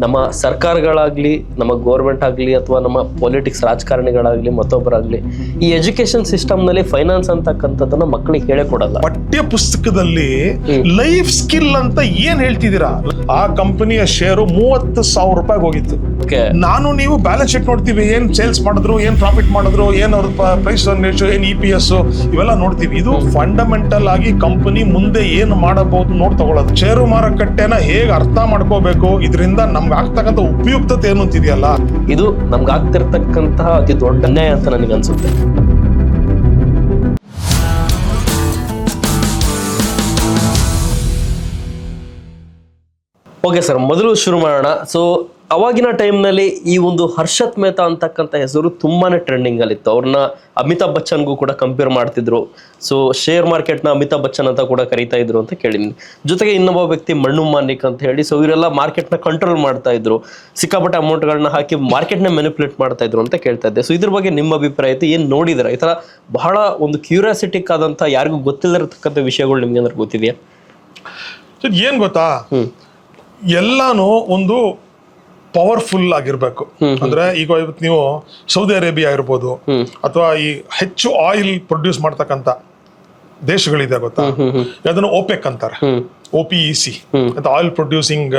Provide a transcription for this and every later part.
ನಮ್ಮ ಸರ್ಕಾರಗಳಾಗ್ಲಿ, ನಮ್ಮ ಗೋರ್ಮೆಂಟ್ ಆಗಲಿ ಅಥವಾ ನಮ್ಮ ಪೊಲಿಟಿಕ್ಸ್ ರಾಜಕಾರಣಿಗಳಾಗ್ಲಿ ಮತ್ತೊಬ್ಬರಾಗ್ಲಿ ಈ ಎಜುಕೇಶನ್ ಸಿಸ್ಟಮ್ ನಲ್ಲಿ ಫೈನಾನ್ಸ್ ಅಂತಕ್ಕಂಥದ್ದನ್ನ ಮಕ್ಕಳಿಗೆ ಹೇಳೇ ಕೊಡಲ್ಲ. ಪಠ್ಯ ಪುಸ್ತಕದಲ್ಲಿ ಲೈಫ್ ಸ್ಕಿಲ್ ಅಂತ ಏನ್ ಹೇಳ್ತಿದ್ದೀರಾ? ಆ ಕಂಪನಿಯ ಶೇರು 30,000 ರೂಪಾಯಿ ಹೋಗಿತ್ತು. ನಾನು ನೀವು ಬ್ಯಾಲೆನ್ಸ್ ಶೀಟ್ ನೋಡ್ತೀವಿ, ಏನ್ ಸೇಲ್ಸ್ ಮಾಡಿದ್ರು, ಏನ್ ಪ್ರಾಫಿಟ್ ಮಾಡಿದ್ರು, ಏನ್ ಅವ್ರ ಪ್ರೈಸ್ ರೇಷಿಯೋ, ಏನ್ EPS ಇವೆಲ್ಲ ನೋಡ್ತೀವಿ. ಇದು ಫಂಡಮೆಂಟಲ್ ಆಗಿ ಕಂಪನಿ ಮುಂದೆ ಏನ್ ಮಾಡಬಹುದು ನೋಡ್ ತಗೊಳ್ಳೋದು. ಷೇರು ಮಾರುಕಟ್ಟೆನ ಹೇಗೆ ಅರ್ಥ ಮಾಡ್ಕೋಬೇಕು, ಇದರಿಂದ ನಮ್ಗೆ ಆಗ್ತಕ್ಕಂಥ ಉಪಯುಕ್ತತೆ ಏನು ಅಂತಿದೆಯಲ್ಲ, ಇದು ನಮ್ಗೆ ಆಗ್ತಿರ್ತಕ್ಕಂತಹ ಅತಿ ದೊಡ್ಡ ಅನ್ಯಾಯ ಅಂತ ನನಗೆ ಅನ್ಸುತ್ತೆ. ಓಕೆ ಸರ್, ಮೊದಲು ಶುರು ಮಾಡೋಣ. ಸೊ ಅವಾಗಿನ ಟೈಮ್ನಲ್ಲಿ ಈ ಒಂದು ಹರ್ಷತ್ ಮೆಹ್ತಾ ಅಂತಕ್ಕಂಥ ಹೆಸರು ತುಂಬಾನೇ ಟ್ರೆಂಡಿಂಗ್ ಅಲ್ಲಿತ್ತು. ಅವ್ರನ್ನ ಅಮಿತಾಬ್ ಬಚ್ಚನ್ಗೂ ಕೂಡ ಕಂಪೇರ್ ಮಾಡ್ತಿದ್ರು. ಸೊ ಶೇರ್ ಮಾರ್ಕೆಟ್ನ ಅಮಿತಾಬ್ ಬಚ್ಚನ್ ಅಂತ ಕೂಡ ಕರೀತಾ ಇದ್ರು ಅಂತ ಕೇಳಿದ್ನಿ. ಜೊತೆಗೆ ಇನ್ನೊಬ್ಬ ವ್ಯಕ್ತಿ ಮಣ್ಣು ಮಾನಿಕ್ ಅಂತ ಹೇಳಿ, ಸೊ ಇವರೆಲ್ಲ ಮಾರ್ಕೆಟ್ನ ಕಂಟ್ರೋಲ್ ಮಾಡ್ತಾ ಇದ್ರು, ಸಿಕ್ಕಾಪಟ್ಟೆ ಅಮೌಂಟ್ಗಳನ್ನ ಹಾಕಿ ಮಾರ್ಕೆಟ್ನ ಮ್ಯಾನಿಪುಲೇಟ್ ಮಾಡ್ತಾ ಇದ್ರು ಅಂತ ಕೇಳ್ತಾ ಇದ್ದೆ. ಸೊ ಇದ್ರ ಬಗ್ಗೆ ನಿಮ್ಮ ಅಭಿಪ್ರಾಯ ಇತ್ತು, ಏನ್ ನೋಡಿದ್ರ? ಈ ತರ ಬಹಳ ಒಂದು ಕ್ಯೂರಿಯಾಸಿಟಿಕ್ ಆದಂತ ಯಾರಿಗೂ ಗೊತ್ತಿಲ್ಲದಿರತಕ್ಕಂಥ ವಿಷಯಗಳು ನಿಮ್ಗೆ ಏನಾದ್ರು ಗೊತ್ತಿದೆಯಾ? ಏನ್ ಗೊತ್ತಾ, ಎಲ್ಲಾನು ಒಂದು ಪವರ್ಫುಲ್ ಆಗಿರ್ಬೇಕು. ಅಂದ್ರೆ ಈಗ ಇವತ್ತು ನೀವು ಸೌದಿ ಅರೇಬಿಯಾ ಇರ್ಬೋದು, ಅಥವಾ ಈ ಹೆಚ್ಚು ಆಯಿಲ್ ಪ್ರೊಡ್ಯೂಸ್ ಮಾಡ್ತಕ್ಕಂಥ ದೇಶಗಳಿದೆ ಗೊತ್ತಾ, ಅದನ್ನು OPEC ಅಂತಾರೆ, OPEC ಅಂತ ಆಯಿಲ್ ಪ್ರೊಡ್ಯೂಸಿಂಗ್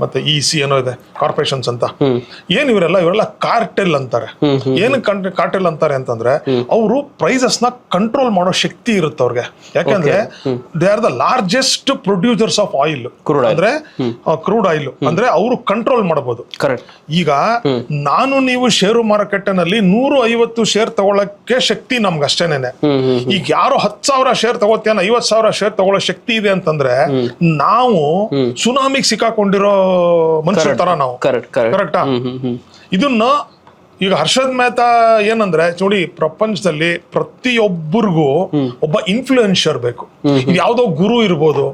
ಮತ್ತೆ EC ಏನೋ ಇದೆ, ಕಾರ್ಪೊರೇಷನ್ಸ್ ಅಂತ. ಏನ್ ಇವರೆಲ್ಲ ಕಾರ್ಟೆಲ್ ಅಂತಾರೆ. ಏನ್ ಕಾರ್ಟೆಲ್ ಅಂತಾರೆ ಅಂತಂದ್ರೆ, ಅವರು ಪ್ರೈಸಸ್ ನ ಕಂಟ್ರೋಲ್ ಮಾಡೋ ಶಕ್ತಿ ಇರುತ್ತೆ ಅವ್ರಿಗೆ. ಯಾಕಂದ್ರೆ they are the largest producers of oil, ಅಂದ್ರೆ ಕ್ರೂಡ್ ಆಯಿಲ್. ಅಂದ್ರೆ ಅವರು ಕಂಟ್ರೋಲ್ ಮಾಡಬಹುದು. ಈಗ ನಾನು ನೀವು ಷೇರು ಮಾರುಕಟ್ಟೆನಲ್ಲಿ 150 ಶೇರ್ ತಗೊಳಕ್ಕೆ ಶಕ್ತಿ ನಮ್ಗೆ ಅಷ್ಟೇನೆ. ಈಗ ಯಾರು 10,000 ಶೇರ್ ತಗೋತೇನ, 50,000 ಶೇರ್ ತಗೊಳ್ಳೋ ಶಕ್ತಿ ಇದೆ ಅಂತಂದ್ರೆ, ನಾವು ಸುನಾಮಿಗೆ ಸಿಕ್ಕಾಕೊಂಡಿರೋ ಮನುಷ್ಯರ ತರ ನಾವು. ಕರೆಕ್ಟಾ? ಇದನ್ನ ಈಗ ಹರ್ಷದ್ ಮೆಹ್ತಾ ಏನಂದ್ರೆ ನೋಡಿ, ಪ್ರಪಂಚದಲ್ಲಿ ಪ್ರತಿಯೊಬ್ಬರಿಗೂ ಒಬ್ಬ ಇನ್ಫ್ಲೂಯೆನ್ಷರ್ ಬೇಕು. ಇದು ಯಾವ್ದೋ ಗುರು ಇರ್ಬೋದು,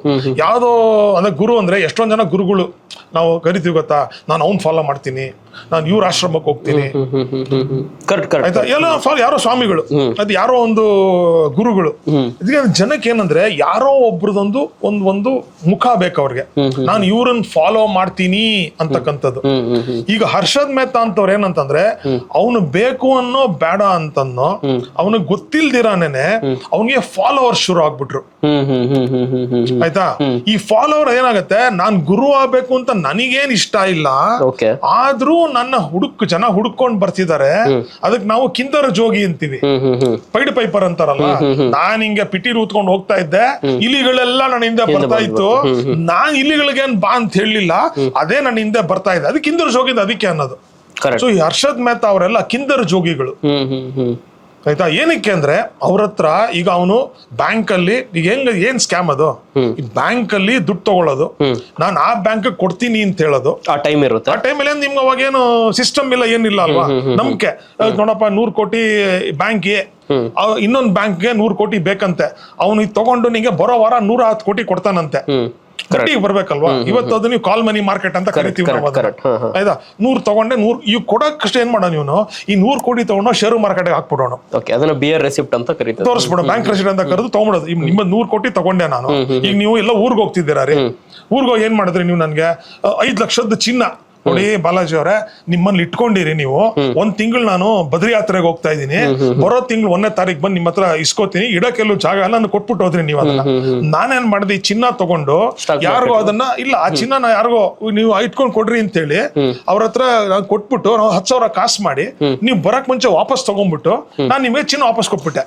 ಯಾವ್ದೋ ಅಂದ್ರೆ ಗುರು ಅಂದ್ರೆ ಎಷ್ಟೊಂದ್ ಜನ ಗುರುಗಳು ನಾವು ಕರಿತೀವಿ ಗೊತ್ತಾ, ನಾನು ಅವ್ನ್ ಫಾಲೋ ಮಾಡ್ತೀನಿ, ನಾನು ಇವ್ರ ಆಶ್ರಮಕ್ಕೆ ಹೋಗ್ತೀನಿ, ಆಯ್ತಾ, ಎಲ್ಲ ಯಾರೋ ಸ್ವಾಮಿಗಳು, ಅದು ಯಾರೋ ಒಂದು ಗುರುಗಳು. ಇದಕ್ಕೆ ಜನಕ್ಕೆ ಏನಂದ್ರೆ ಯಾರೋ ಒಬ್ರದೊಂದು ಒಂದು ಮುಖ ಬೇಕು ಅವ್ರಿಗೆ, ನಾನು ಇವ್ರನ್ನ ಫಾಲೋ ಮಾಡ್ತೀನಿ ಅಂತಕ್ಕಂಥದ್ದು. ಈಗ ಹರ್ಷದ್ ಮೆಹ್ತಾ ಅಂತವ್ರ ಏನಂತಂದ್ರೆ, ಅವನು ಬೇಕು ಅನ್ನೋ ಬೇಡ ಅಂತನ್ನೋ ಅವನಿಗೆ ಗೊತ್ತಿಲ್ದಿರಾನೇನೆ ಅವನಿಗೆ ಫಾಲೋವರ್ಸ್ ಶುರು ಆಗ್ಬಿಟ್ರು. ಆಯ್ತಾ? ಈ ಫಾಲೋವರ್ ಏನಾಗತ್ತೆ, ನಾನ್ ಗುರು ಆಗ್ಬೇಕು ಅಂತ ನನಗೇನ್ ಇಷ್ಟ ಇಲ್ಲ, ಆದ್ರೂ ನನ್ನ ಜನ ಹುಡುಕೊಂಡ್ ಬರ್ತಿದ್ದಾರೆ, ಅದಕ್ಕೆ ನಾವು ಕಿಂದರ ಜೋಗಿ ಅಂತೀವಿ, ಪೈಡ್ ಪೈಪರ್ ಅಂತಾರಲ್ಲ. ನಾನ್ ಹಿಂಗೆ ಪಿಟೀರ್ ಊತ್ಕೊಂಡು ಹೋಗ್ತಾ ಇದ್ದೆ, ಇಲಿಗಳೆಲ್ಲ ನನ್ನ ಹಿಂದೆ ಬರ್ತಾ ಇತ್ತು, ನಾನ್ ಇಲಿಗಳಿಗೇನ್ ಬಾ ಅಂತ ಹೇಳಿಲ್ಲ, ಅದೇ ನನ್ನ ಹಿಂದೆ ಬರ್ತಾ ಇದೆ, ಅದಕ್ಕೆ ಕಿಂದರ ಜೋಗಿದ ಅದಕ್ಕೆ ಅನ್ನೋದು. ಸೊ ಈ ಹರ್ಷದ್ ಮೆಹ್ತಾ ಅವರೆಲ್ಲ ಕಿಂದರ್ ಜೋಗಿಗಳು. ಆಯ್ತಾ? ಏನಕ್ಕೆ ಅಂದ್ರೆ ಅವ್ರ ಹತ್ರ ಈಗ ಅವನು ಬ್ಯಾಂಕ್ ಅಲ್ಲಿ ಈಗ ಏನ್ ಸ್ಕ್ಯಾಮ್ ಅದು, ಈ ಬ್ಯಾಂಕ್ ಅಲ್ಲಿ ದುಡ್ಡು ತಗೊಳ್ಳೋದು, ನಾನು ಆ ಬ್ಯಾಂಕ್ ಕೊಡ್ತೀನಿ ಅಂತ ಹೇಳೋದು. ಆ ಟೈಮ್ ಇರುತ್ತೆ, ಆ ಟೈಮಲ್ಲಿ ನಿಮ್ಗೆ ಅವಾಗೇನು ಸಿಸ್ಟಮ್ ಇಲ್ಲ, ಏನಿಲ್ಲ ಅಲ್ವಾ, ನಂಬಿಕೆ. ನೋಡಪ್ಪ 100 ಕೋಟಿ ಬ್ಯಾಂಕ್ಗೆ, ಇನ್ನೊಂದು ಬ್ಯಾಂಕ್ಗೆ 100 ಕೋಟಿ ಬೇಕಂತೆ, ಅವನು ಇದು ತಗೊಂಡು ನಿಂಗೆ ಬರೋ ವಾರ 110 ಕೋಟಿ ಕೊಡ್ತಾನಂತೆ. ಬರ್ಬೇಕಲ್ವಾ? ಇವತ್ತು ಅದು ನೀವು ಕಾಲ್ ಮನಿ ಮಾರ್ಕೆಟ್ ಅಂತ ಕರಿತೀವಿ ನಾವು. ಆಯ್ತಾ? 100 ತಗೊಂಡೆ 100 ಇವ್ ಕೊಡಕ್ಕಷ್ಟೇ ಏನ್ ಮಾಡೋಣ, ಇವನು ಈ 100 ಕೋಟಿ ತಗೊಂಡು ಷೇರು ಮಾರ್ಕೆಟ್ ಹಾಕ್ಬಿಡೋಣ, ಅದನ್ನ ಬಿಯರ್ ರೆಸಿಪ್ಟ್ ಅಂತ ಕರೀತಾರೆ, ತೋರಿಸ್ಬಿಡೋ, ಬ್ಯಾಂಕ್ ರೆಸಿಪ್ಟ್ ಅಂತ ಕರೆದು ತಗೊಂಡ್ಬಿಡೋದು. ನಿಮ್ಮ 100 ಕೋಟಿ ತಗೊಂಡೆ ನಾನು, ಈಗ ನೀವು ಎಲ್ಲ ಊರ್ಗ್ ಹೋಗ್ತಿದ್ದೀರಾ ರೀ, ಊರ್ಗ್ ಹೋಗಿ ಏನ್ ಮಾಡಿದ್ರಿ ನೀವು, ನನ್ಗೆ 5 ಲಕ್ಷದ ಚಿನ್ನ ನೋಡಿ ಬಾಲಾಜಿ ಅವರೇ, ನಿಮ್ಮನ್ನ ಇಟ್ಕೊಂಡಿರಿ ನೀವು, 1 ತಿಂಗಳು ನಾನು ಬದ್ರಿ ಯಾತ್ರೆಗೆ ಹೋಗ್ತಾ ಇದ್ದೀನಿ, ಬರೋ ತಿಂಗಳು 1ನೇ ತಾರೀಕು ಬಂದು ನಿಮ್ಮ ಹತ್ರ ಇಸ್ಕೋತೀನಿ, ಇಡಕ್ಕೆಲ್ಲೂ ಜಾಗ ಎಲ್ಲ ನಾನು ಕೊಟ್ಬಿಟ್ಟು ಹೋದ್ರಿ ನೀವು ಅದನ್ನ. ನಾನೇನ್ ಮಾಡಿದೆ, ಈ ಚಿನ್ನ ತಗೊಂಡು ಯಾರಿಗೋ ಅದನ್ನ ಇಲ್ಲ, ಆ ಚಿನ್ನ ಯಾರಿಗೋ ನೀವು ಇಟ್ಕೊಂಡ್ ಕೊಡ್ರಿ ಅಂತ ಹೇಳಿ ಅವ್ರ ಹತ್ರ ಕೊಟ್ಬಿಟ್ಟು ನಾವು 10,000 ಕಾಸು ಮಾಡಿ, ನೀವು ಬರಕ್ ಮುಂಚೆ ವಾಪಸ್ ತಗೊಂಡ್ಬಿಟ್ಟು ನಾನು ನಿಮಗೆ ಚಿನ್ನ ವಾಪಸ್ ಕೊಟ್ಬಿಟ್ಟೆ.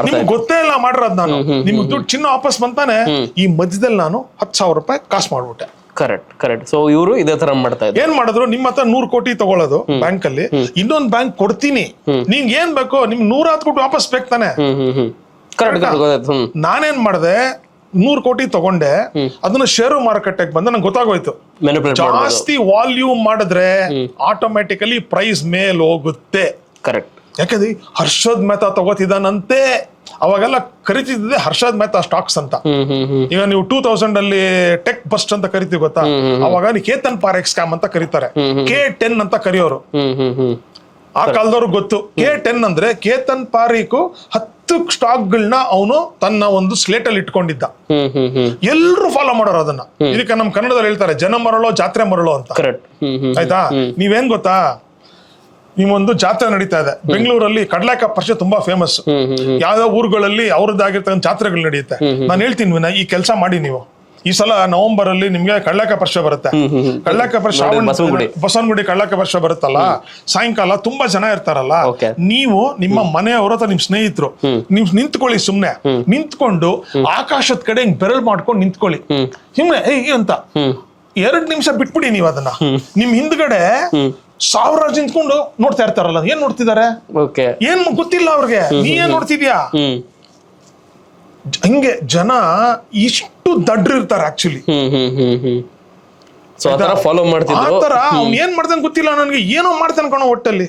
ನಿಮ್ಗೆ ಗೊತ್ತೇ ಇಲ್ಲ ಮಾಡಿರೋದು ನಾನು, ನಿಮ್ಗೆ ದುಡ್ಡು ಚಿನ್ನ ವಾಪಸ್ ಬಂತಾನೆ, ಈ ಮಧ್ಯದಲ್ಲಿ ನಾನು 10,000 ರೂಪಾಯಿ ಕಾಸು ಮಾಡ್ಬಿಟ್ಟೆ. ಕರೆಕ್ಟ್. ಸೊ ಇವರು ಇದೇ ತರ ಮಾಡ್ತಾ ಇದ್ದಾರೆ. ಏನ್ ಮಾಡಿದ್ರು, ನಿಮ್ಮ ಹತ್ರ 100 ಕೋಟಿ ತಗೊಳ್ಳೋದು ಬ್ಯಾಂಕ್ ಅಲ್ಲಿ, ಇನ್ನೊಂದು ಬ್ಯಾಂಕ್ ಕೊಡ್ತೀನಿ, ನಿಂಗೆ ಏನ್ ಬೇಕೋ ನಿಮ್ 110 ಕೋಟಿ ವಾಪಸ್ ಬೇಕು ತಾನೆ. ನಾನೇನ್ ಮಾಡಿದೆ, 100 ಕೋಟಿ ತಗೊಂಡೆ, ಅದನ್ನ ಷೇರು ಮಾರುಕಟ್ಟೆಗೆ ಬಂದ ನಂಗೆ ಗೊತ್ತಾಗೋಯ್ತು, ಜಾಸ್ತಿ ವಾಲ್ಯೂಮ್ ಮಾಡಿದ್ರೆ ಆಟೋಮ್ಯಾಟಿಕಲಿ ಪ್ರೈಸ್ ಮೇಲ್ ಹೋಗುತ್ತೆ. ಯಾಕಂದ್ರೆ ಹರ್ಷದ್ ಮೆಹ್ತಾ ತಗೋತಿದ್ದಾನಂತೆ, ಅವಾಗೆಲ್ಲ ಕರಿತಿದ್ದೆ ಹರ್ಷದ್ ಮೆಹ್ತಾ ಸ್ಟಾಕ್ಸ್ ಅಂತ. ಈಗ ನೀವು 2000 ಅಲ್ಲಿ ಟೆಕ್ ಬಸ್ಟ್ ಅಂತ ಕರಿತೀವಿ ಗೊತ್ತಾ, ಅವಾಗ ಕೇತನ್ ಪಾರೆಕ್ ಸ್ಕ್ಯಾಮ್ ಅಂತ ಕರೀತಾರೆ, K10 ಅಂತ ಕರೆಯೋರು. ಆ ಕಾಲದವ್ರಿಗೆ ಗೊತ್ತು, K10 ಅಂದ್ರೆ ಕೇತನ್ ಪಾರೀಕು 10 ಸ್ಟಾಕ್ಗಳನ್ನ ಅವನು ತನ್ನ ಒಂದು ಸ್ಲೇಟ್ ಅಲ್ಲಿ ಇಟ್ಕೊಂಡಿದ್ದ. ಹ್ಮ್ ಹ್ಮ್ ಹ್ಮ್ ಎಲ್ರು ಫಾಲೋ ಮಾಡೋರು ಅದನ್ನ. ಇದಕ್ಕೆ ನಮ್ ಕನ್ನಡದಲ್ಲಿ ಹೇಳ್ತಾರೆ ಜನ ಮರಳೋ ಜಾತ್ರೆ ಮರಳೋ ಅಂತ. ಕರೆಕ್ಟ್. ಹ್ಮ್ ಹ್ಮ್ ಆಯ್ತಾ? ನೀವೇನ್ ಗೊತ್ತಾ, ನಿಮ್ಮೊಂದು ಜಾತ್ರೆ ನಡೀತಾ ಇದೆ ಬೆಂಗಳೂರಲ್ಲಿ, ಕಡ್ಲೆಕಾಯಿ ಪರಿಷೆ ತುಂಬಾ ಫೇಮಸ್. ಯಾವ್ಯಾವ ಊರುಗಳಲ್ಲಿ ಅವ್ರದ್ದಾಗಿರ್ತಕ್ಕಂಥ ಜಾತ್ರೆಗಳು ನಡೆಯುತ್ತೆ. ನಾನು ಹೇಳ್ತೀನಿ ವಿನಾ, ಈ ಕೆಲಸ ಮಾಡಿ ನೀವು. ಈ ಸಲ ನವೆಂಬರ್ ಅಲ್ಲಿ ನಿಮ್ಗೆ ಕಡ್ಲೆಕಾಯಿ ಪರಿಷೆ ಬರುತ್ತೆ. ಕಡ್ಲೆಕಾಯಿ ಪರಿಷೆ ಬಸವನಗುಡಿ ಕಡ್ಲೆಕಾಯಿ ಪರಿಷೆ ಬರುತ್ತಲ್ಲ, ಸಾಯಂಕಾಲ ತುಂಬಾ ಜನ ಇರ್ತಾರಲ್ಲ, ನೀವು ನಿಮ್ಮ ಮನೆಯವರು ಅಥವಾ ನಿಮ್ ಸ್ನೇಹಿತರು ನೀವು ನಿಂತ್ಕೊಳ್ಳಿ, ಸುಮ್ನೆ ನಿಂತ್ಕೊಂಡು ಆಕಾಶದ ಕಡೆ ಹಿಂಗ್ ಬೆರಳು ಮಾಡ್ಕೊಂಡು ನಿಂತ್ಕೊಳ್ಳಿ ಸುಮ್ನೆ ಹೇಗೆ ಅಂತ. 2 ನಿಮಿಷ ಬಿಟ್ಬಿಡಿ ನೀವು ಅದನ್ನ. ನಿಮ್ ಹಿಂದ್ಗಡೆ 1000 ಜನ ನಿಂತ್ಕೊಂಡು ನೋಡ್ತಾ ಇರ್ತಾರಲ್ಲ, ಏನ್ ನೋಡ್ತಿದ್ದಾರೆ, ಏನ್ ಗೊತ್ತಿಲ್ಲ ಅವ್ರಿಗೆ, ನೀ ಏನ್ ನೋಡ್ತಿದ್ಯಾ. ಹಂಗೆ ಜನ ಇಷ್ಟು ದಡ್ರು ಇರ್ತಾರೆ ಆಕ್ಚುಲಿ. ಫಾಲೋ ಮಾಡ್ತಿದ್ರು. ಆತರ ಅವ್ನ್ ಏನ್ ಮಾಡ್ತಾನೆ ಗೊತ್ತಿಲ್ಲ ನನ್ಗೆ, ಏನೋ ಮಾಡ್ತಾನೆ ಕಣೋ ಒಟ್ಟಲ್ಲಿ.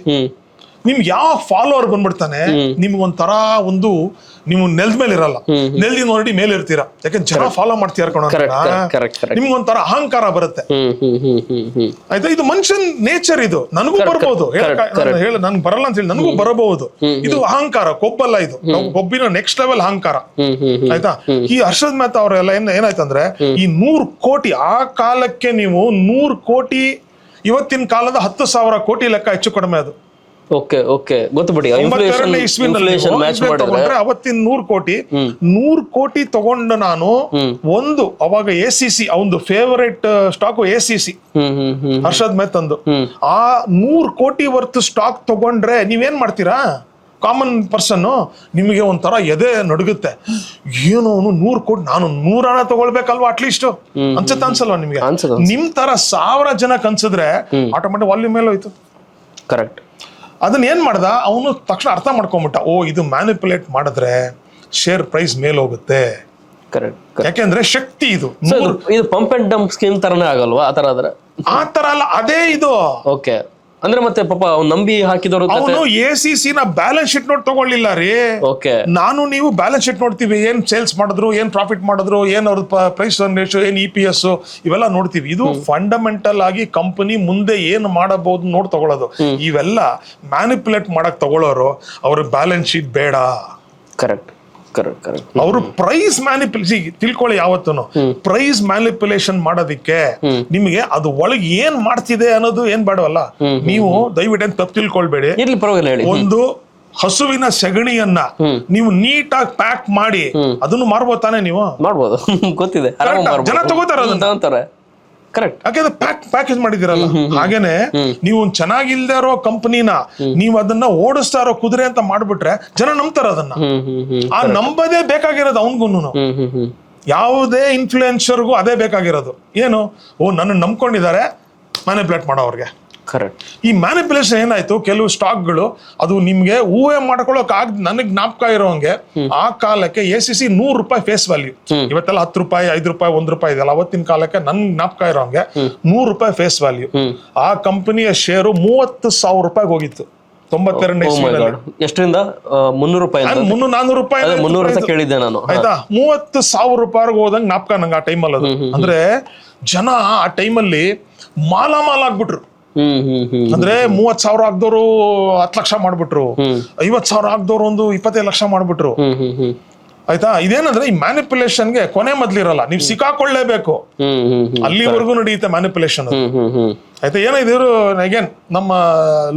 ನಿಮ್ಗೆ ಯಾವ ಫಾಲೋವರ್ ಬಂದ್ಬಿಡ್ತಾನೆ, ನಿಮ್ಗೊಂಥರ ಒಂದು ನೀವು ನೆಲದ ಮೇಲೆ ಇರಲ್ಲ, ನೆಲದಿಂದ ಹೊರಡಿ ಮೇಲೆ ಇರ್ತೀರಾ. ಯಾಕಂದ್ರೆ ಜನ ಫಾಲೋ ಮಾಡ್ತೀರ ಕಣೋ, ನಿಮ್ಗೊಂಥರ ಅಹಂಕಾರ ಬರುತ್ತೆ. ಆಯ್ತಾ? ಇದು ಮನುಷ್ಯನ್ ನೇಚರ್, ಇದು ನನಗೂ ಬರ್ಬೋದು, ನನ್ಗೆ ಬರಲ್ಲ ಅಂತ ಹೇಳಿ ನನಗೂ ಬರಬಹುದು. ಇದು ಅಹಂಕಾರ, ಕೊಬ್ಬಲ್ಲ ಇದು, ಕೊಬ್ಬಿನ ನೆಕ್ಸ್ಟ್ ಲೆವೆಲ್ ಅಹಂಕಾರ. ಆಯ್ತಾ? ಈ ಹರ್ಷದ್ ಮೆಹ್ತಾ ಅವರೆಲ್ಲ ಏನಾಯ್ತಂದ್ರೆ, ಈ 100 ಕೋಟಿ ಆ ಕಾಲಕ್ಕೆ, ನೀವು 100 ಕೋಟಿ ಇವತ್ತಿನ ಕಾಲದ 10,000 ಕೋಟಿ ಲೆಕ್ಕ, ಹೆಚ್ಚು ಕಡಿಮೆ ಅದು. ಓಕೆ ಓಕೆ, ಗೊತ್ತು ಬಿಡಿ. ಅವತ್ತಿನ 100 ಕೋಟಿ ತಗೊಂಡು ನಾನು ಒಂದು, ಅವಾಗ ACC ಅವನು ಫೇವರೇಟ್ ಸ್ಟಾಕ್ ACC ಹರ್ಷದ್ ಮೆಹ್ತಂದು. ಆ 100 ಕೋಟಿ ವರ್ತ್ ಸ್ಟಾಕ್ ತಗೊಂಡ್ರೆ ನೀವೇನ್ ಮಾಡ್ತೀರಾ? ಕಾಮನ್ ಪರ್ಸನ್ ನಿಮಗೆ ಒಂಥರ ಎದೆ ನಡುಗುತ್ತೆ. ಏನು ಅವನು 100 ಕೋಟಿ, ನಾನು 100 ತಗೊಳ್ಬೇಕಲ್ವಾ ಅಟ್ಲೀಸ್ಟ್ ಅನ್ಸುತ್ತೆ, ಅನ್ಸಲ್ವಾ ನಿಮ್ಗೆ? ನಿಮ್ ತರ 1000 ಜನಕ್ಕೆ ಅನ್ಸಿದ್ರೆ ಆಟೋಮೆಟಿಕ್ ವಾಲ್ಯೂಮ್ ಮೇಲೆ ಹೋಯ್ತು. ಕರೆಕ್ಟ್. ಅದನ್ನ ಏನ್ ಮಾಡ್ದ ಅವನು, ತಕ್ಷಣ ಅರ್ಥ ಮಾಡ್ಕೊಂಬಿಟ್ಟ, ಓ ಇದು ಮ್ಯಾನಿಪುಲೇಟ್ ಮಾಡಿದ್ರೆ ಶೇರ್ ಪ್ರೈಸ್ ಮೇಲೆ ಹೋಗುತ್ತೆ. ಯಾಕೆಂದ್ರೆ ಶಕ್ತಿ ಇದು. ಇದು ಪಂಪ್ ಅಂಡ್ ಡಂಪ್ ಸ್ಕೀಮ್ ತರನೇ ಆಗಲ್ವಾ? ಆ ತರ ಅಲ್ಲ, ಅದೇ ಇದು. ಓಕೆ, ಅಂದ್ರೆ ಮತ್ತೆ ಪಾಪ ಅವ್ನು ನಂಬಿ ಹಾಕಿದವರು, ಅವನು ACC ನ ಬ್ಯಾಲೆನ್ಸ್ ಶೀಟ್ ನೋಟ್ ತಗೊಳ್ಳಿಲ್ಲ ರೀ. ನಾನು ನೀವು ಬ್ಯಾಲೆನ್ಸ್ ಶೀಟ್ ನೋಡ್ತೀವಿ, ಏನ್ ಸೇಲ್ಸ್ ಮಾಡಿದ್ರು, ಏನ್ ಪ್ರಾಫಿಟ್ ಮಾಡಿದ್ರು, ಏನ್ ಅವ್ರದ್ದು ಪ್ರೈಸ್ ರೇಷಿಯೋ, ಏನ್ EPS ಇವೆಲ್ಲ ನೋಡ್ತೀವಿ. ಇದು ಫಂಡಮೆಂಟಲ್ ಆಗಿ ಕಂಪನಿ ಮುಂದೆ ಏನ್ ಮಾಡಬಹುದು ನೋಡ್ ತಗೊಳ್ಳೋದು. ಇವೆಲ್ಲ ಮ್ಯಾನಿಪುಲೇಟ್ ಮಾಡಕ್ ತಗೊಳ್ಳೋರು ಅವ್ರ ಬ್ಯಾಲೆನ್ಸ್ ಶೀಟ್ ಬೇಡ. ಕರೆಕ್ಟ್. ಅವರು ಪ್ರೈಸ್ ಮ್ಯಾನಿಪುಲೇಷನ್ ತಿಳ್ಕೊಳ್ಳಿ. ಯಾವತ್ತೂ ಪ್ರೈಸ್ ಮ್ಯಾನಿಪುಲೇಷನ್ ಮಾಡೋದಿಕ್ಕೆ ನಿಮಗೆ ಅದು ಒಳಗೆ ಏನ್ ಮಾಡ್ತಿದೆ ಅನ್ನೋದು ಏನ್ ಬೇಡವಲ್ಲ. ನೀವು ದಯವಿಟ್ಟು ತಪ್ಪು ತಿಳ್ಕೊಳ್ಬೇಡಿ. ಒಂದು ಹಸುವಿನ ಸೆಗಣಿಯನ್ನ ನೀವು ನೀಟಾಗಿ ಪ್ಯಾಕ್ ಮಾಡಿ ಅದನ್ನು ಮಾರ್ಬೋದು ತಾನೆ? ನೀವು ಮಾಡ್ಬೋದು, ಗೊತ್ತಿದೆ, ಜನ ತಗೋತಾರ ಅದನ್ನ. ಕರೆಕ್ಟ್. ಯಾಕಂದ್ರೆ ಪ್ಯಾಕೇಜ್ ಮಾಡಿದಿರಲ್ಲ. ಹಾಗೇನೆ ನೀವು ಚೆನ್ನಾಗಿಲ್ದೇ ಇರೋ ಕಂಪನಿನ ನೀವು ಅದನ್ನ ಓಡಿಸ್ತಾ ಇರೋ ಕುದುರೆ ಅಂತ ಮಾಡ್ಬಿಟ್ರೆ ಜನ ನಂಬ್ತಾರ ಅದನ್ನ. ಆ ನಂಬದೇ ಬೇಕಾಗಿರೋದು ಅವನ್ಗೂನು. ಯಾವುದೇ ಇನ್ಫ್ಲೂಯೆನ್ಸರ್ಗೂ ಅದೇ ಬೇಕಾಗಿರೋದು. ಏನು, ಓ ನನ್ನ ನಂಬ್ಕೊಂಡಿದ್ದಾರೆ, ಮ್ಯಾನಿಪುಲೇಟ್ ಮಾಡೋ ಅವ್ರಿಗೆ. ಈ ಮ್ಯಾನಿಪುಲೇಷನ್ ಏನಾಯ್ತು, ಕೆಲವು ಸ್ಟಾಕ್ಗಳು ಅದು ನಿಮ್ಗೆ ಊಹೆ ಮಾಡ್ಕೊಳ್ಳೋಕ್ ನನಗ್ ಜ್ಞಾಪಕ ಇರೋಂಗೆ, ಆ ಕಾಲಕ್ಕೆ ACC 100 ರೂಪಾಯಿ ಫೇಸ್ ವ್ಯಾಲ್ಯೂ. ಇವತ್ತೆಲ್ಲ 10 ರೂಪಾಯಿ, 5 ರೂಪಾಯಿ, 1 ರೂಪಾಯಿ ಇದೆಲ್ಲ. ಅವತ್ತಿನ ಕಾಲಕ್ಕೆ ನನ್ ಜ್ಞಾಪಕ ಇರೋಂಗೆ 100 ರೂಪಾಯಿ ಫೇಸ್ ವ್ಯಾಲ್ಯೂ. ಆ ಕಂಪನಿಯ ಶೇರು 30,000 ರೂಪಾಯಿಗೆ ಹೋಗಿತ್ತು 92ನೇ ಇಸ್ವಿಯಲ್ಲಿ. ಎಷ್ಟರಿಂದ? 300 ರೂಪಾಯಿ, 400 ರೂಪಾಯಿ, 300 ಕೇಳಿದ್ದೆ ನಾನು. ಆಯ್ತಾ? 30,000 ರೂಪಾಯಿಗೆ ಹೋದಂಗೆ ಜ್ಞಾಪಕ ನಂಗೆ ಆ ಟೈಮಲ್ಲಿ. ಅದು ಅಂದ್ರೆ ಜನ ಆ ಟೈಮಲ್ಲಿ ಮಾಲಾಮಾಲ್ ಆಗ್ಬಿಟ್ರು. ಅಂದ್ರೆ 30,000 ಆಗ್ದವ್ರು 10 ಲಕ್ಷ ಮಾಡ್ಬಿಟ್ರು, 50,000 ಆಗ್ದವ್ರು ಒಂದು 25 ಲಕ್ಷ ಮಾಡ್ಬಿಟ್ರು. ಆಯ್ತಾ? ಇದೇನಂದ್ರೆ ಈ ಮ್ಯಾನಿಪುಲೇಷನ್ಗೆ ಕೊನೆ ಮೊದ್ಲಿರಲ್ಲ, ನೀವು ಸಿಕ್ಕಾಕೊಳ್ಳೇಬೇಕು. ಅಲ್ಲಿವರೆಗೂ ನಡೆಯುತ್ತೆ ಮ್ಯಾನಿಪುಲೇಷನ್. ಆಯ್ತಾ? ಏನಿದ್ರು ಅಗೇನ್ ನಮ್ಮ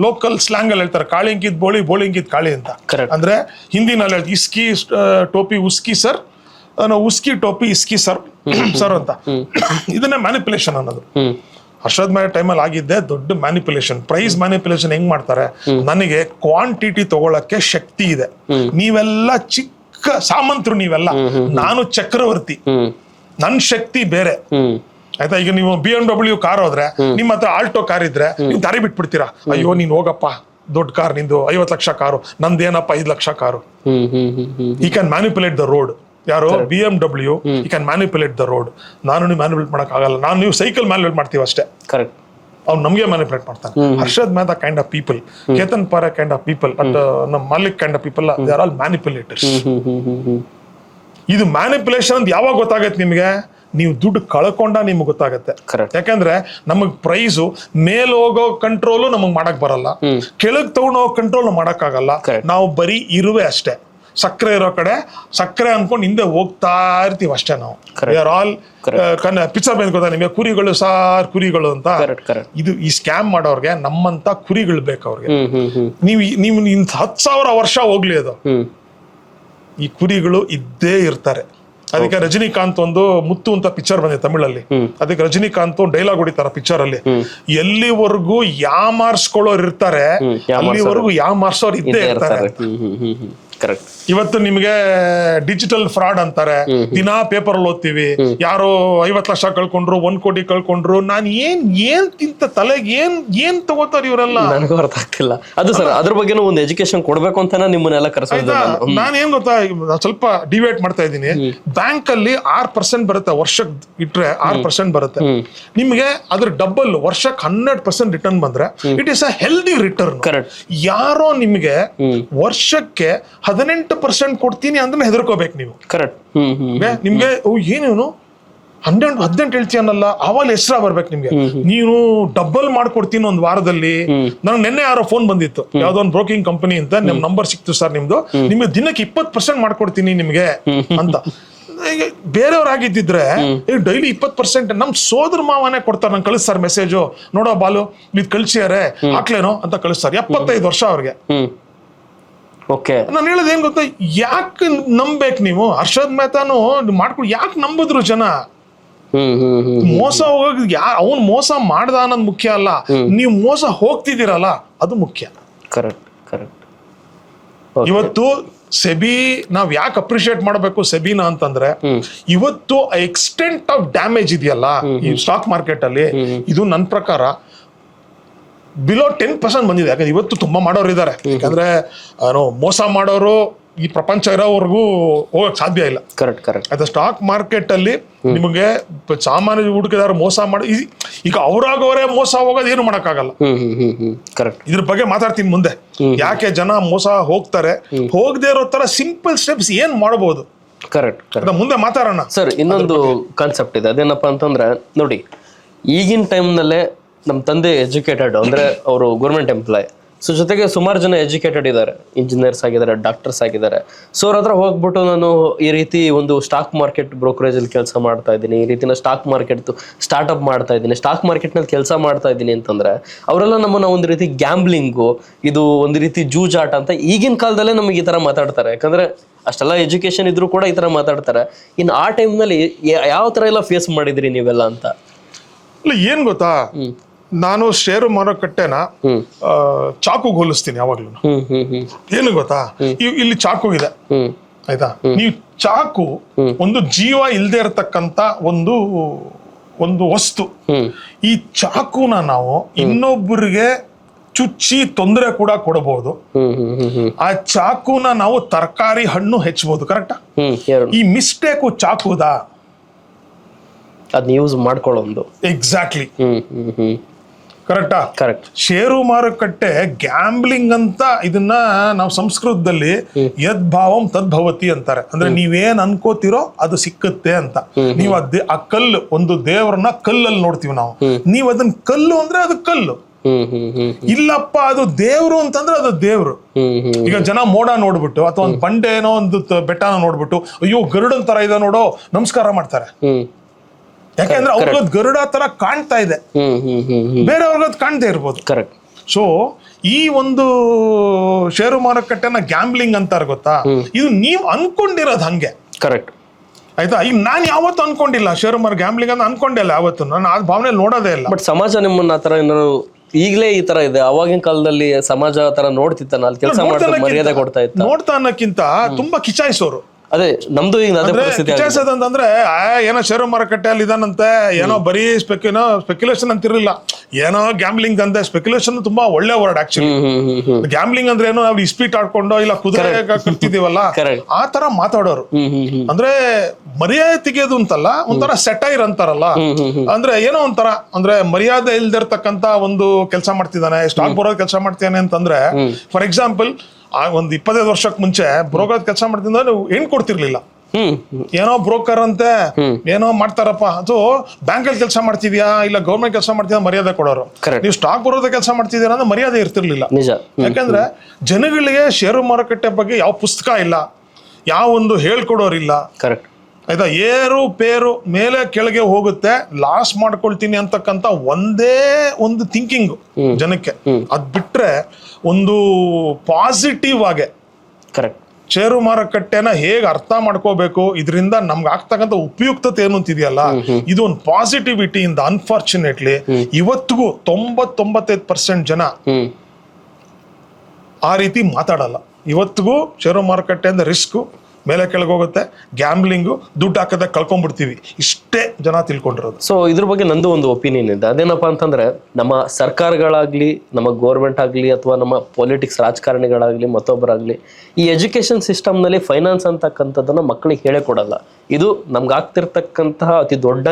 ಲೋಕಲ್ ಸ್ಲ್ಯಾಂಗ್ ಅಲ್ಲಿ ಹೇಳ್ತಾರೆ, ಕಾಳಿ ಇಂಕಿದ್ ಬೋಳಿ, ಬೋಳಿ ಇಂಕಿದ್ ಕಾಳಿ ಅಂತ. ಅಂದ್ರೆ ಹಿಂದಿನಲ್ಲಿ ಹೇಳ್ತಾರೆ, ಇಸ್ಕಿ ಟೋಪಿ ಉಸ್ಕಿ ಸರ್, ಉಸ್ಕಿ ಟೋಪಿ ಇಸ್ಕಿ ಸರ್ ಸರ್ ಅಂತ. ಇದನ್ನೇ ಮ್ಯಾನಿಪುಲೇಷನ್ ಅನ್ನೋದು. ಹರ್ಷದ್ ಮೆಹ್ತಾ ಟೈಮಲ್ಲಿ ಆಗಿದ್ದೆ ದೊಡ್ಡ ಮ್ಯಾನಿಪುಲೇಷನ್. ಪ್ರೈಸ್ ಮ್ಯಾನಿಪುಲೇಷನ್ ಹೆಂಗ್ ಮಾಡ್ತಾರೆ, ನನಗೆ ಕ್ವಾಂಟಿಟಿ ತಗೊಳಕ್ಕೆ ಶಕ್ತಿ ಇದೆ, ನೀವೆಲ್ಲ ಚಿಕ್ಕ ಸಾಮಂತರು, ನೀವೆಲ್ಲ ನಾನು ಚಕ್ರವರ್ತಿ, ನನ್ ಶಕ್ತಿ ಬೇರೆ. ಆಯ್ತಾ? ಈಗ ನೀವು BMW ಕಾರ್ ಹೋದ್ರೆ, ನಿಮ್ಮ ಹತ್ರ ಆಲ್ಟೋ ಕಾರ್ ಇದ್ರೆ ನೀವು ದಾರಿ ಬಿಟ್ಬಿಡ್ತೀರಾ. ಅಯ್ಯೋ ನೀನ್ ಹೋಗಪ್ಪ, ದೊಡ್ಡ ಕಾರ್ ನಿಂದು 50 ಲಕ್ಷ ಕಾರು, ನಂದೇನಪ್ಪ 5 ಲಕ್ಷ ಕಾರು. ಈ ಕ್ಯಾನ್ ಮ್ಯಾನಿಪುಲೇಟ್ ದ ರೋಡ್. ಯಾರು? BMW ಈ ಕ್ಯಾನ್ ಮ್ಯಾನಿಪುಲೇಟ್ ದ ರೋಡ್. ನಾನು ನೀವು ಮ್ಯಾನಿಪುಲೇಟ್ ಮಾಡಕ್ ಆಗಲ್ಲ. ನಾನು ನೀವು ಸೈಕಲ್ ಮ್ಯಾನಿಪುಲೇಟ್ ಮಾಡ್ತೀವಿ ಅಷ್ಟೇ. ಅವ್ನು ನಮ್ಗೆ ಮ್ಯಾನಿಪುಲೇಟ್ ಮಾಡ್ತಾನೆ. Harshad Mehta kind of people, Ketan Parekh kind of people, but ನಮ್ಮ Malik kind of people, they are all manipulators. ಇದು ಮ್ಯಾನಿಪುಲೇಷನ್ ಅಂತ ಯಾವಾಗ ಗೊತ್ತಾಗತ್ತೆ ನಿಮ್ಗೆ? ನೀವು ದುಡ್ಡು ಕಳ್ಕೊಂಡ ನಿಮ್ಗೆ ಗೊತ್ತಾಗತ್ತೆ. ಯಾಕಂದ್ರೆ ನಮಗ್ ಪ್ರೈಸು ಮೇಲ್ ಹೋಗೋ ಕಂಟ್ರೋಲು ನಮಗ್ ಮಾಡಕ್ ಬರಲ್ಲ, ಕೆಳಗ್ ತಗೊಂಡ್ ಹೋಗೋ ಕಂಟ್ರೋಲ್ ಮಾಡಕ್ ಆಗಲ್ಲ. ನಾವು ಬರೀ ಇರುವೆ ಅಷ್ಟೇ. ಸಕ್ಕರೆ ಇರೋ ಕಡೆ ಸಕ್ಕರೆ ಅನ್ಕೊಂಡು ಹಿಂದೆ ಹೋಗ್ತಾ ಇರ್ತೀವಿ ಅಷ್ಟೇ ನಾವು. ಆರ್ ಆಲ್ ಪಿಕ್ಚರ್ ಬಂದ್ ಗೊತ್ತಾ ನಿಮಗೆ, ಕುರಿಗಳು ಸಾರ್ ಕುರಿಗಳು ಅಂತ. ಇದು ಈ ಸ್ಕ್ಯಾಮ್ ಮಾಡೋರ್ಗೆ ನಮ್ಮಂತ ಕುರಿಗಳು ಬೇಕು ಅವ್ರಿಗೆ. ನೀವು 10,000 ವರ್ಷ ಹೋಗ್ಲಿ ಅದು, ಈ ಕುರಿಗಳು ಇದ್ದೇ ಇರ್ತಾರೆ. ಅದಕ್ಕೆ ರಜನಿಕಾಂತ್ ಒಂದು ಮುತ್ತು ಅಂತ ಪಿಕ್ಚರ್ ಬಂದಿದೆ ತಮಿಳಲ್ಲಿ, ಅದಕ್ಕೆ ರಜನಿಕಾಂತ್ ಡೈಲಾಗ್ ಹೊಡಿತಾರ ಪಿಕ್ಚರ್ ಅಲ್ಲಿ, ಎಲ್ಲಿವರೆಗೂ ಯಾಮಾರ್ಸ್ಕೊಳ್ಳೋರು ಇರ್ತಾರೆ ಅಲ್ಲಿವರೆಗೂ ಯಾಮಾರ್ಸೋರು ಇದ್ದೇ ಇರ್ತಾರೆ. ಇವತ್ತು ನಿಮ್ಗೆ ಡಿಜಿಟಲ್ ಫ್ರಾಡ್ ಅಂತಾರೆ, ದಿನಾ ಪೇಪರ್ ಅಲ್ಲಿ ಓದ್ತೀವಿ, ಯಾರೋ 50 ಲಕ್ಷ ಕಳ್ಕೊಂಡ್ರು, 1 ಕೋಟಿ ಕಳ್ಕೊಂಡ್ರು. ನಾನ್ ಏನ್ ತಿಂತ ತಲೆಗೆ ಏನ್ ತಗೋತಾರ ಇವರೆಲ್ಲ, ನನಗೂ ಅರ್ಥ ಆಗ್ತಿಲ್ಲ ಅದು ಸರ್. ಅದ್ರ ಬಗ್ಗೆ ಒಂದು ಎಜುಕೇಶನ್ ಕೊಡ್ಬೇಕು ಅಂತ ನಿಮ್ಮನ್ನೆಲ್ಲ ಕರೆಸೋದು. ನಾನ್ ಏನ್ ಗೊತ್ತಾ, ಸ್ವಲ್ಪ ಡಿವೇಟ್ ಮಾಡ್ತಾ ಇದ್ದೀನಿ. ಬ್ಯಾಂಕ್ ಅಲ್ಲಿ 6% ಬರುತ್ತೆ, ವರ್ಷಕ್ಕೆ ಇಟ್ರೆ 6% ಬರುತ್ತೆ. ನಿಮ್ಗೆ ಅದ್ರ ಡಬಲ್ ವರ್ಷಕ್ಕೆ 100% ರಿಟರ್ನ್ ಬಂದ್ರೆ it is a healthy return. ಯಾರೋ ನಿಮ್ಗೆ ವರ್ಷಕ್ಕೆ 18% ಕೊಡ್ತೀನಿ ಅಂದ್ರೆ ಹೆದರ್ಕೋಬೇಕು ನೀವು. ಕರೆಕ್ಟ್. ನಿಮ್ಗೆ ಏನೇನು 18 ಹೇಳ್ತೀಯನ್ನಲ್ಲ, ಅವಾಗ ಹೆಸರ ಬರ್ಬೇಕು ನಿಮ್ಗೆ. ನೀನು ಡಬಲ್ ಮಾಡ್ಕೊಡ್ತೀನಿ ಒಂದ್ ವಾರದಲ್ಲಿ. ನನಗೆ ನಿನ್ನೆ ಯಾರೋ ಫೋನ್ ಬಂದಿತ್ತು, ಯಾವ್ದೋ ಒಂದು ಬ್ರೋಕಿಂಗ್ ಕಂಪನಿ ಅಂತ, ನಿಮ್ ನಂಬರ್ ಸಿಕ್ತು ಸರ್ ನಿಮ್ದು, ನಿಮ್ಗೆ ದಿನಕ್ಕೆ 20% ಮಾಡ್ಕೊಡ್ತೀನಿ ನಿಮ್ಗೆ ಅಂತ. ಬೇರೆಯವ್ರಾಗಿದ್ದಿದ್ರೆ ಡೈಲಿ 20% ನಮ್ ಸೋದರ ಮಾವನೇ ಕೊಡ್ತಾರೆ. ನಂಗೆ ಕಳಿಸ್ತಾರೆ ಮೆಸೇಜು, ನೋಡೋ ಬಾಲು ಇದು ಕಳ್ಸಿಯಾರೆ ಹಾಕ್ಲೇನೋ ಅಂತ ಕಳಿಸ್ತಾರೆ. 75 ವರ್ಷ ಅವ್ರಿಗೆ. ನಾನು ಹೇಳೋದು ಏನ್ ಗೊತ್ತಾ, ಯಾಕೆ ನಂಬೇಕು ನೀವು? ಹರ್ಷದ್ ಮೆಹತಾನು ಮಾಡ್ಕೊಂಡು ಯಾಕೆ ನಂಬಿದ್ರು ಜನ? ಮೋಸ ಹೋಗೋದು ಅವ್ನು ಮೋಸ ಮಾಡ್ದ ಅನ್ನೋದು ಮುಖ್ಯ ಅಲ್ಲ, ನೀವು ಮೋಸ ಹೋಗ್ತಿದ್ದೀರಲ್ಲ ಅದು ಮುಖ್ಯ. ಇವತ್ತು ಸೆಬಿ ನಾವ್ ಯಾಕೆ ಅಪ್ರಿಶಿಯೇಟ್ ಮಾಡಬೇಕು ಸೆಬಿನ ಅಂತಂದ್ರೆ, ಇವತ್ತು ಎಕ್ಸ್ಟೆಂಟ್ ಆಫ್ ಡ್ಯಾಮೇಜ್ ಇದೆಯಲ್ಲ ಈ ಸ್ಟಾಕ್ ಮಾರ್ಕೆಟ್ ಅಲ್ಲಿ, ಇದು ನನ್ನ ಪ್ರಕಾರ ಬಿಲೋ 10% ಬಂದಿದೆ. ಯಾಕಂದ್ರೆ ಇವತ್ತು ತುಂಬಾ ಮಾಡೋರು ಇದ್ದಾರೆ. ಯಾಕಂದ್ರೆ ಮೋಸ ಮಾಡೋರು ಈ ಪ್ರಪಂಚ ಇರೋವರೆಗೂ ಹೋಗಕ್ ಸಾಧ್ಯ ಇಲ್ಲ. ಆಯ್ತಾ, ಸ್ಟಾಕ್ ಮಾರ್ಕೆಟ್ ಅಲ್ಲಿ ನಿಮಗೆ ಸಾಮಾನ್ಯ ಹೂಡಿಕೆದಾರ ಮೋಸ ಮಾಡಿ ಈಗ ಅವ್ರಾಗವರೇ ಮೋಸ ಹೋಗೋದು ಏನು ಮಾಡಕ್ಕಾಗಲ್ಲ. ಇದ್ರ ಬಗ್ಗೆ ಮಾತಾಡ್ತೀನಿ ಮುಂದೆ, ಯಾಕೆ ಜನ ಮೋಸ ಹೋಗ್ತಾರೆ. ಹೋಗದೆ ಇರೋ ತರ ಸಿಂಪಲ್ ಸ್ಟೆಪ್ಸ್ ಏನ್ ಮಾಡಬಹುದು ಮುಂದೆ ಮಾತಾಡೋಣ ಸರ್. ಇನ್ನೊಂದು ಕಾನ್ಸೆಪ್ಟ್ ಇದೆ, ಅದೇನಪ್ಪಾ ಅಂತಂದ್ರೆ ನೋಡಿ, ಈಗಿನ ಟೈಮ್ ನಲ್ಲೇ ನಮ್ಮ ತಂದೆ ಎಜುಕೇಟೆಡ್ ಅಂದ್ರೆ ಅವರು ಗೌರ್ಮೆಂಟ್ ಎಂಪ್ಲಾಯ್. ಸೊ ಜೊತೆಗೆ ಸುಮಾರು ಜನ ಎಜುಕೇಟೆಡ್ ಇದ್ದಾರೆ, ಇಂಜಿನಿಯರ್ಸ್ ಆಗಿದ್ದಾರೆ, ಡಾಕ್ಟರ್ಸ್ ಆಗಿದ್ದಾರೆ. ಸೊ ಅವ್ರ ಹತ್ರ ಹೋಗ್ಬಿಟ್ಟು ನಾನು ಈ ರೀತಿ ಒಂದು ಸ್ಟಾಕ್ ಮಾರ್ಕೆಟ್ ಬ್ರೋಕರೇಜ್ ಅಲ್ಲಿ ಕೆಲಸ ಮಾಡ್ತಾ ಇದ್ದೀನಿ, ಈ ರೀತಿನ ಸ್ಟಾಕ್ ಮಾರ್ಕೆಟ್ ಸ್ಟಾರ್ಟ್ಅಪ್ ಮಾಡ್ತಾ ಇದ್ದೀನಿ, ಸ್ಟಾಕ್ ಮಾರ್ಕೆಟ್ ನಲ್ಲಿ ಕೆಲಸ ಮಾಡ್ತಾ ಇದ್ದೀನಿ ಅಂತಂದ್ರೆ ಅವರೆಲ್ಲ ನಮ್ಮನ್ನ ಒಂದು ರೀತಿ ಗ್ಯಾಂಬ್ಲಿಂಗು, ಇದು ಒಂದು ರೀತಿ ಜೂಜಾಟ ಅಂತ ಈಗಿನ ಕಾಲದಲ್ಲೇ ನಮಗೆ ಈ ತರ ಮಾತಾಡ್ತಾರೆ. ಯಾಕಂದ್ರೆ ಅಷ್ಟೆಲ್ಲ ಎಜುಕೇಶನ್ ಇದ್ರೂ ಕೂಡ ಈ ತರ ಮಾತಾಡ್ತಾರೆ. ಇನ್ನು ಆ ಟೈಮ್ನಲ್ಲಿ ಯಾವ ತರ ಎಲ್ಲ ಫೇಸ್ ಮಾಡಿದ್ರಿ ನೀವೆಲ್ಲ ಅಂತ? ಏನ್ ಗೊತ್ತಾ, ನಾನು ಷೇರು ಮಾರುಕಟ್ಟೆನ ಚಾಕು ಹೋಲಿಸ್ತೀನಿ ಯಾವಾಗ್ಲೂ. ಏನು ಗೊತ್ತಾ, ಇಲ್ಲಿ ಚಾಕು ಇದೆ ಆಯ್ತಾ, ನೀವು ಚಾಕು ಒಂದು ಜೀವ ಇಲ್ದೇ ಇರತಕ್ಕಂತ ಒಂದು ವಸ್ತು. ಈ ಚಾಕುನ ನಾವು ಇನ್ನೊಬ್ಬರಿಗೆ ಚುಚ್ಚಿ ತೊಂದರೆ ಕೂಡ ಕೊಡಬಹುದು. ಆ ಚಾಕುನ ನಾವು ತರಕಾರಿ ಹಣ್ಣು ಹೆಚ್ಚಬಹುದು. ಕರೆಕ್ಟಾ? ಈ ಮಿಸ್ಟೇಕು ಚಾಕುದಾ? ಅದನ್ನ ಯೂಸ್ ಮಾಡ್ಕೊಳ್ಳೋದು. ಎಕ್ಸಾಕ್ಟ್ಲಿ. ಕರೆಕ್ಟಾ? ಕರೆಕ್ಟ್. ಷೇರು ಮಾರುಕಟ್ಟೆ ಗ್ಯಾಂಬ್ಲಿಂಗ್ ಅಂತ ಇದನ್ನ ನಾವು ಸಂಸ್ಕೃತದಲ್ಲಿ ಯದ್ಭಾವಂ ತದ್ಭವತಿ ಅಂತಾರೆ. ಅಂದ್ರೆ ನೀವೇನ್ ಅನ್ಕೋತಿರೋ ಅದು ಸಿಕ್ಕುತ್ತೆ ಅಂತ. ನೀವು ಆ ಕಲ್ಲು, ಒಂದು ದೇವರನ್ನ ಕಲ್ಲಲ್ಲಿ ನೋಡ್ತೀವಿ ನಾವು. ನೀವು ಅದನ್ನ ಕಲ್ಲು ಅಂದ್ರೆ ಅದು ಕಲ್ಲು. ಇಲ್ಲಪ್ಪ ಅದು ದೇವ್ರು ಅಂತಂದ್ರೆ ಅದು ದೇವ್ರು. ಈಗ ಜನ ಮೋಡ ನೋಡ್ಬಿಟ್ಟು ಅಥವಾ ಒಂದು ಬಂಡೆ ಏನೋ ಒಂದು ಬೆಟ್ಟನ ನೋಡ್ಬಿಟ್ಟು ಅಯ್ಯೋ ಗರುಡನ್ ತರ ಇದೆ ನೋಡೋ ನಮಸ್ಕಾರ ಮಾಡ್ತಾರೆ. ಯಾಕೆಂದ್ರೆ ಅವ್ರಿಗದ್ ಗರುಡ ತರ ಕಾಣ್ತಾ ಇದೆ, ಬೇರೆಯವ್ರಿಗದ್ ಕಾಣ್ತಾ ಇರ್ಬೋದು. ಕರೆಕ್ಟ್. ಸೊ ಈ ಒಂದು ಷೇರು ಮಾರುಕಟ್ಟೆನ ಗ್ಯಾಂಬ್ಲಿಂಗ್ ಅಂತಾರೆ ಗೊತ್ತಾ, ಇದು ನೀವ್ ಅನ್ಕೊಂಡಿರೋದು ಹಂಗೆ. ಕರೆಕ್ಟ್. ಆಯ್ತಾ? ಈಗ ನಾನ್ ಯಾವತ್ತು ಅನ್ಕೊಂಡಿಲ್ಲ ಷೇರು ಮಾರು ಗ್ಯಾಂಬ್ಲಿಂಗ್ ಅಂತ ಅನ್ಕೊಂಡಿಲ್ಲ ಯಾವತ್ತು. ನಾನು ಆ ಭಾವನೆ ನೋಡೋದೇ ಇಲ್ಲ. ಬಟ್ ಸಮಾಜ ನಿಮ್ಮನ್ನ ಆತರ ಏನಾದ್ರು ಈಗಲೇ ಈ ತರ ಇದೆ, ಅವಾಗಿನ ಕಾಲದಲ್ಲಿ ಸಮಾಜ ಆತರ ನೋಡ್ತಿತ್ತ, ಅಲ್ಲಿ ಕೆಲಸ ಮಾಡ್ತಾ ಮರ್ಯಾದೆ ಕೊಡ್ತಾ ಇತ್ತ? ನೋಡ್ತಾ ಅನ್ನಕ್ಕಿಂತ ತುಂಬಾ ಕಿಚಾಯಿಸೋರು. ಅದೇ ನಮ್ದು ಈಗ ಅದೇ ಪರಿಸ್ಥಿತಿ ಅಂತಂದ್ರೆ ಏನೋ ಷೇರು ಮಾರುಕಟ್ಟೆಯಲ್ಲಿ ಇದಾನಂತೆ, ಏನೋ ಬರೀ ಸ್ಪೆಕ್ಯುಲೇಷನ್ ಅಂತಿರ್ಲಿಲ್ಲ, ಏನೋ ಗ್ಯಾಂಬ್ಲಿಂಗ್ ಅಂತೆ. ಸ್ಪೆಕ್ಯುಲೇಷನ್ ತುಂಬಾ ಒಳ್ಳೆ ವರ್ಡ್ ಆಕ್ಚುಲಿ. ಗ್ಯಾಂಬ್ಲಿಂಗ್ ಅಂದ್ರೆ ಏನೋ ನಾವು ಇಸ್ಪೀಟ್ ಆಡ್ಕೊಂಡು ಇಲ್ಲ ಕುದುರೆ ಕಟ್ತಿದೀವಲ್ಲ ಆ ತರ ಮಾತಾಡೋರು. ಅಂದ್ರೆ ಮರ್ಯಾದೆ ತೆಗೆಯೋದು ಅಂತಲ್ಲ, ಒಂಥರ ಸೆಟೈರ್ ಅಂತಾರಲ್ಲ, ಅಂದ್ರೆ ಏನೋ ಒಂಥರ ಅಂದ್ರೆ ಮರ್ಯಾದೆ ಇಲ್ದಿರ್ತಕ್ಕಂತ ಒಂದು ಕೆಲಸ ಮಾಡ್ತಿದ್ದಾನೆ, ಸ್ಟಾಕ್ ಬರೋದ್ ಕೆಲಸ ಮಾಡ್ತಾನೆ ಅಂತಂದ್ರೆ. ಫಾರ್ ಎಕ್ಸಾಂಪಲ್, ಒಂದ್ 25 ವರ್ಷಕ್ಕೆ ಮುಂಚೆ ಬ್ರೋಕರ್ ಕೆಲಸ ಮಾಡ್ತಿದ್ದ ಹೆಣ್ ಕೊಡ್ತಿರ್ಲಿಲ್ಲ. ಏನೋ ಬ್ರೋಕರ್ ಅಂತೆ ಏನೋ ಮಾಡ್ತಾರಪ್ಪ, ಅದು ಬ್ಯಾಂಕ್ ಅಲ್ಲಿ ಕೆಲಸ ಮಾಡ್ತಿದ್ಯಾ ಇಲ್ಲ ಗೌರ್ಮೆಂಟ್ ಕೆಲಸ ಮಾಡ್ತಿದ್ಯಾ ಮರ್ಯಾದೆ ಕೊಡೋರು. ನೀವು ಸ್ಟಾಕ್ ಬರೋದ ಕೆಲಸ ಮಾಡ್ತಿದ್ದೀರಾ ಅಂದ್ರೆ ಮರ್ಯಾದೆ ಇರ್ತಿರ್ಲಿಲ್ಲ. ಯಾಕಂದ್ರೆ ಜನಗಳಿಗೆ ಷೇರು ಮಾರುಕಟ್ಟೆ ಬಗ್ಗೆ ಯಾವ ಪುಸ್ತಕ ಇಲ್ಲ, ಯಾವ ಒಂದು ಹೇಳ್ಕೊಡೋರಿಲ್ಲ. ಕರೆಕ್ಟ್. ಆಯ್ತಾ, ಏರು ಪೇರು ಮೇಲೆ ಕೆಳಗೆ ಹೋಗುತ್ತೆ, ಲಾಸ್ ಮಾಡ್ಕೊಳ್ತೀನಿ ಅಂತಕ್ಕಂಥ ಒಂದೇ ಒಂದು ಥಿಂಕಿಂಗ್ ಜನಕ್ಕೆ. ಅದ್ ಬಿಟ್ರೆ ಒಂದು ಪಾಸಿಟಿವ್ ಆಗಿ ಕರೆಕ್ಟ್ ಷೇರು ಮಾರುಕಟ್ಟೆನ ಹೇಗೆ ಅರ್ಥ ಮಾಡ್ಕೋಬೇಕು, ಇದರಿಂದ ನಮ್ಗೆ ಆಗ್ತಕ್ಕಂಥ ಉಪಯುಕ್ತತೆ ಏನು ಅಂತಿದೆಯಲ್ಲ, ಇದು ಒಂದು ಪಾಸಿಟಿವಿಟಿ ಇಂದ ಅನ್ಫಾರ್ಚುನೇಟ್ಲಿ ಇವತ್ತಿಗೂ 90-95% ಜನ ಆ ರೀತಿ ಮಾತಾಡಲ್ಲ. ಇವತ್ತಿಗೂ ಷೇರು ಮಾರುಕಟ್ಟೆಯಿಂದ ರಿಸ್ಕು, ಮೇಲೆ ಕೆಳಗೆ ಹೋಗುತ್ತೆ, ಗ್ಯಾಮ್ಲಿಂಗು, ದುಡ್ಡು ಹಾಕದ ಕಳ್ಕೊಂಡ್ಬಿಡ್ತೀವಿ, ಇಷ್ಟೇ ಜನ ತಿಳ್ಕೊಂಡಿರೋದು. ಸೊ ಇದ್ರ ಬಗ್ಗೆ ನಂದು ಒಂದು ಒಪಿನಿಯನ್ ಇದೆ. ಅದೇನಪ್ಪ ಅಂತಂದ್ರೆ, ನಮ್ಮ ಸರ್ಕಾರಗಳಾಗ್ಲಿ, ನಮ್ಮ ಗೋರ್ಮೆಂಟ್ ಆಗಲಿ, ಅಥವಾ ನಮ್ಮ ಪೊಲಿಟಿಕ್ಸ್ ರಾಜಕಾರಣಿಗಳಾಗ್ಲಿ, ಮತ್ತೊಬ್ಬರಾಗ್ಲಿ, ಈ ಎಜುಕೇಶನ್ ಸಿಸ್ಟಮ್ನಲ್ಲಿ ಫೈನಾನ್ಸ್ ಅಂತಕ್ಕಂಥದ್ದನ್ನ ಮಕ್ಕಳಿಗೆ ಹೇಳೇ ಕೊಡಲ್ಲ. ಇದು ನಮ್ಗೆ ಆಗ್ತಿರ್ತಕ್ಕಂತಹ ಅತಿ ದೊಡ್ಡ